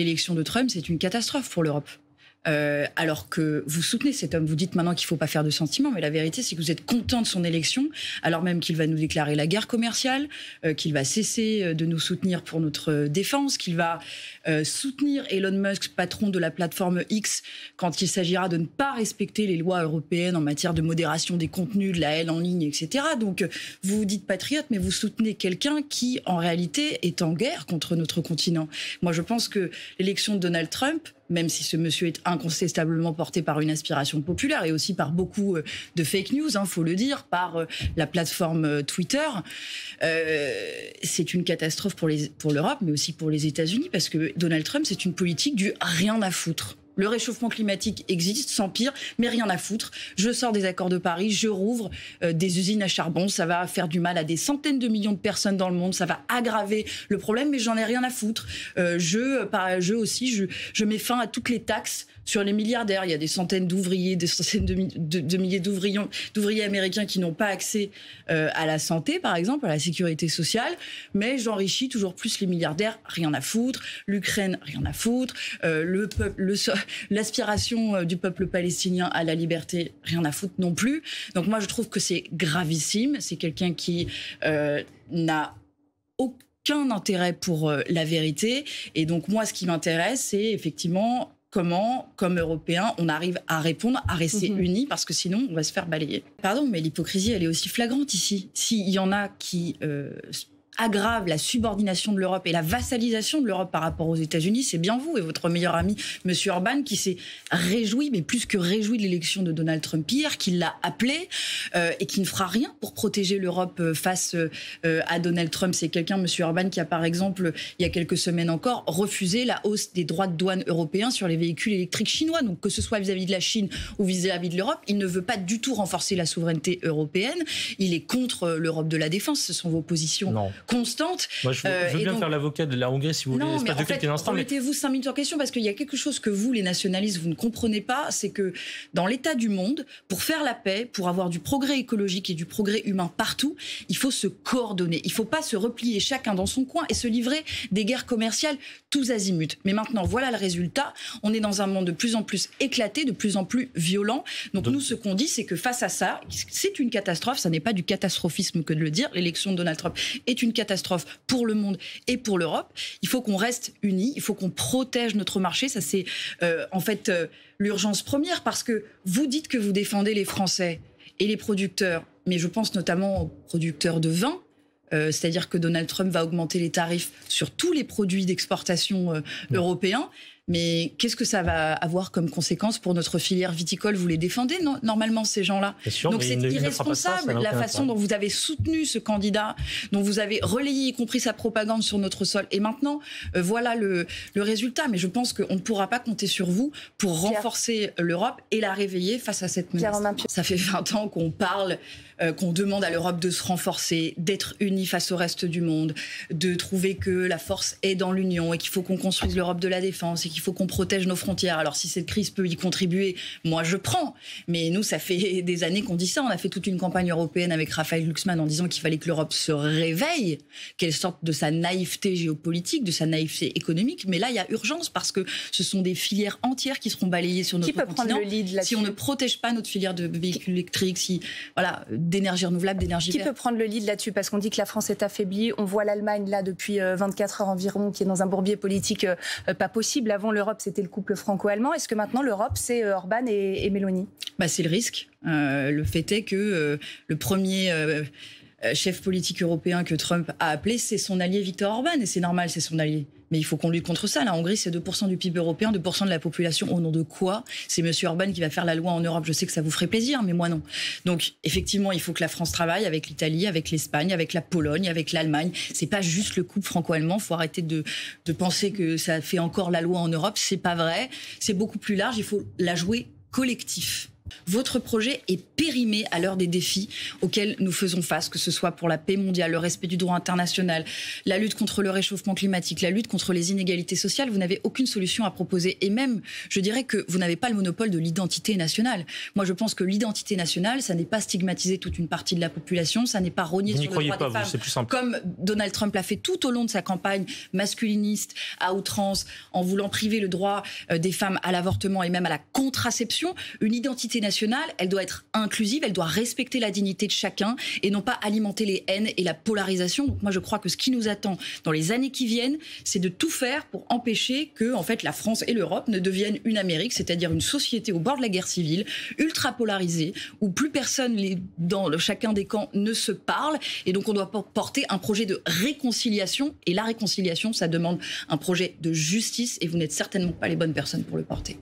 L'élection de Trump, c'est une catastrophe pour l'Europe. Alors que vous soutenez cet homme, vous dites maintenant qu'il ne faut pas faire de sentiments, mais la vérité c'est que vous êtes content de son élection, alors même qu'il va nous déclarer la guerre commerciale, qu'il va cesser de nous soutenir pour notre défense, qu'il va soutenir Elon Musk, patron de la plateforme X, quand il s'agira de ne pas respecter les lois européennes en matière de modération des contenus, de la haine en ligne, etc. Donc vous vous dites patriote, mais vous soutenez quelqu'un qui en réalité est en guerre contre notre continent. Moi je pense que l'élection de Donald Trump, même si ce monsieur est incontestablement porté par une aspiration populaire et aussi par beaucoup de fake news, faut le dire, par la plateforme Twitter, c'est une catastrophe pour l'Europe, mais aussi pour les États-Unis, parce que Donald Trump, c'est une politique du rien à foutre. Le réchauffement climatique existe, s'empire, mais rien à foutre. Je sors des accords de Paris, je rouvre des usines à charbon. Ça va faire du mal à des centaines de millions de personnes dans le monde. Ça va aggraver le problème, mais j'en ai rien à foutre. Je mets fin à toutes les taxes sur les milliardaires. Il y a des centaines d'ouvriers, des centaines de milliers d'ouvriers américains qui n'ont pas accès à la santé, par exemple, à la sécurité sociale. Mais j'enrichis toujours plus les milliardaires. Rien à foutre. L'Ukraine, rien à foutre. L'aspiration du peuple palestinien à la liberté, rien à foutre non plus. Donc moi, je trouve que c'est gravissime. C'est quelqu'un qui n'a aucun intérêt pour la vérité. Et donc moi, ce qui m'intéresse, c'est effectivement comment, comme Européens, on arrive à répondre, à rester unis, parce que sinon, on va se faire balayer. Pardon, mais l'hypocrisie, elle est aussi flagrante ici. S'il y en a qui aggrave la subordination de l'Europe et la vassalisation de l'Europe par rapport aux États-Unis, c'est bien vous et votre meilleur ami, M. Orban, qui s'est réjoui, mais plus que réjoui de l'élection de Donald Trump hier, qui l'a appelé et qui ne fera rien pour protéger l'Europe face à Donald Trump. C'est quelqu'un, M. Orban, qui a par exemple, il y a quelques semaines encore, refusé la hausse des droits de douane européens sur les véhicules électriques chinois. Donc que ce soit vis-à-vis de la Chine ou vis-à-vis de l'Europe, il ne veut pas du tout renforcer la souveraineté européenne. Il est contre l'Europe de la défense. Ce sont vos positions constante. Moi, je veux bien faire l'avocat de la Hongrie si vous voulez. Non, mais en fait, remettez-vous 5 minutes en question, parce qu'il y a quelque chose que vous, les nationalistes, vous ne comprenez pas, c'est que dans l'état du monde, pour faire la paix, pour avoir du progrès écologique et du progrès humain partout, il faut se coordonner. Il ne faut pas se replier chacun dans son coin et se livrer des guerres commerciales tous azimuts. Mais maintenant, voilà le résultat. On est dans un monde de plus en plus éclaté, de plus en plus violent. Donc nous, ce qu'on dit, c'est que face à ça, c'est une catastrophe. Ça n'est pas du catastrophisme que de le dire. L'élection de Donald Trump est une catastrophe pour le monde et pour l'Europe. Il faut qu'on reste unis, il faut qu'on protège notre marché. Ça, c'est en fait l'urgence première, parce que vous dites que vous défendez les Français et les producteurs, mais je pense notamment aux producteurs de vin. C'est-à-dire que Donald Trump va augmenter les tarifs sur tous les produits d'exportation européens. Mais qu'est-ce que ça va avoir comme conséquence pour notre filière viticole? Vous les défendez normalement, ces gens-là. Donc c'est irresponsable la façon dont vous avez soutenu ce candidat, dont vous avez relayé y compris sa propagande sur notre sol. Et maintenant, voilà le résultat. Mais je pense qu'on ne pourra pas compter sur vous pour renforcer l'Europe et la réveiller face à cette menace. Ça fait 20 ans qu'on parle, qu'on demande à l'Europe de se renforcer, d'être unie face au reste du monde, de trouver que la force est dans l'union et qu'il faut qu'on construise l'Europe de la défense et qu'il faut qu'on protège nos frontières. Alors si cette crise peut y contribuer, moi je prends. Mais nous, ça fait des années qu'on dit ça. On a fait toute une campagne européenne avec Raphaël Glucksmann en disant qu'il fallait que l'Europe se réveille, qu'elle sorte de sa naïveté géopolitique, de sa naïveté économique. Mais là, il y a urgence, parce que ce sont des filières entières qui seront balayées sur notre continent. Qui peut prendre le lead là-dessus ? Si on ne protège pas notre filière de véhicules électriques, d'énergie renouvelable, d'énergie verte. Qui peut prendre le lead là-dessus ? Parce qu'on dit que la France est affaiblie. On voit l'Allemagne là depuis 24 heures environ, qui est dans un bourbier politique pas possible. Avant l'Europe, c'était le couple franco-allemand. Est-ce que maintenant l'Europe, c'est Orban et Meloni ? C'est le risque. Le fait est que le premier chef politique européen que Trump a appelé, c'est son allié Viktor Orban, et c'est normal, c'est son allié. Mais il faut qu'on lutte contre ça. La Hongrie, c'est 2% du PIB européen, 2% de la population. Au nom de quoi ? C'est M. Orban qui va faire la loi en Europe. Je sais que ça vous ferait plaisir, mais moi non. Donc, effectivement, il faut que la France travaille avec l'Italie, avec l'Espagne, avec la Pologne, avec l'Allemagne. C'est pas juste le couple franco-allemand. Faut arrêter de penser que ça fait encore la loi en Europe. C'est pas vrai. C'est beaucoup plus large. Il faut la jouer collectif. Votre projet est périmé à l'heure des défis auxquels nous faisons face, que ce soit pour la paix mondiale, le respect du droit international, la lutte contre le réchauffement climatique, la lutte contre les inégalités sociales. Vous n'avez aucune solution à proposer. Et même, je dirais que vous n'avez pas le monopole de l'identité nationale. Moi, je pense que l'identité nationale, ça n'est pas stigmatiser toute une partie de la population, ça n'est pas rogner sur le droit des femmes, c'est plus simple. Comme Donald Trump l'a fait tout au long de sa campagne masculiniste, à outrance, en voulant priver le droit des femmes à l'avortement et même à la contraception. Une identité nationale, elle doit être inclusive, elle doit respecter la dignité de chacun et non pas alimenter les haines et la polarisation. Donc moi, je crois que ce qui nous attend dans les années qui viennent, c'est de tout faire pour empêcher que, en fait, la France et l'Europe ne deviennent une Amérique, c'est-à-dire une société au bord de la guerre civile, ultra polarisée, où plus personne dans chacun des camps ne se parle. Et donc, on doit porter un projet de réconciliation. Et la réconciliation, ça demande un projet de justice. Et vous n'êtes certainement pas les bonnes personnes pour le porter.